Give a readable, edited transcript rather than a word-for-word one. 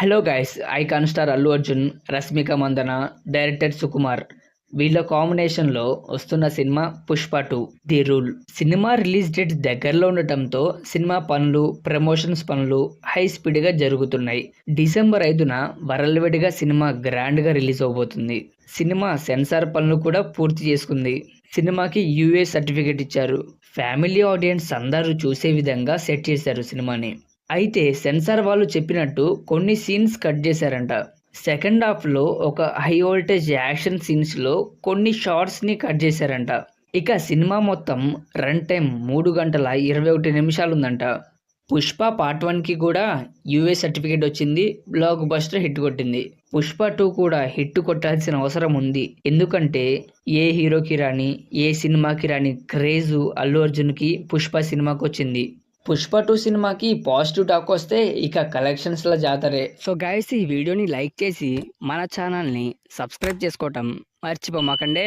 Hello guys, icon star Allu Arjun, Rashmika Mandanna, director Sukumar వీళ్ళ కాంబినేషన్లో వస్తున్న cinema Pushpa 2 the rule. Cinema release date దగ్గరలో ఉండటంతో సినిమా పనులు, ప్రమోషన్స్ పనులు హై స్పీడ్గా జరుగుతున్నాయి. డిసెంబర్ 5న వరల్డ్వైడ్గా సినిమా గ్రాండ్గా రిలీజ్ అవబోతుంది. సినిమా సెన్సార్ పనులు కూడా పూర్తి చేసుకుంది. సినిమాకి యూఏ సర్టిఫికేట్ ఇచ్చారు. ఫ్యామిలీ ఆడియన్స్ అందరూ చూసే విధంగా సెట్ చేశారు సినిమాని. అయితే సెన్సార్ వాళ్ళు చెప్పినట్టు కొన్ని సీన్స్ కట్ చేశారంట. సెకండ్ హాఫ్లో ఒక హై వోల్టేజ్ యాక్షన్ సీన్స్లో కొన్ని షార్ట్స్ని కట్ చేశారంట. ఇక సినిమా మొత్తం రన్ టైం 3 గంటల 21 నిమిషాలు ఉందంట. పుష్ప పార్ట్ 1కి కూడా యూఏ సర్టిఫికేట్ వచ్చింది. బ్లాక్ బస్టర్ హిట్ కొట్టింది. పుష్ప 2 కూడా హిట్ కొట్టాల్సిన అవసరం ఉంది. ఎందుకంటే ఏ హీరోకి రాని, ఏ సినిమాకి రాని క్రేజు అల్లు అర్జున్కి పుష్ప సినిమాకి వచ్చింది. పుష్ప 2 సినిమాకి పాజిటివ్ టాక్ వస్తే ఇక కలెక్షన్స్ల జాతరే. సో గైస్, ఈ వీడియోని లైక్ చేసి మన ఛానల్ని సబ్స్క్రైబ్ చేసుకోవటం మర్చిపోమాకండే.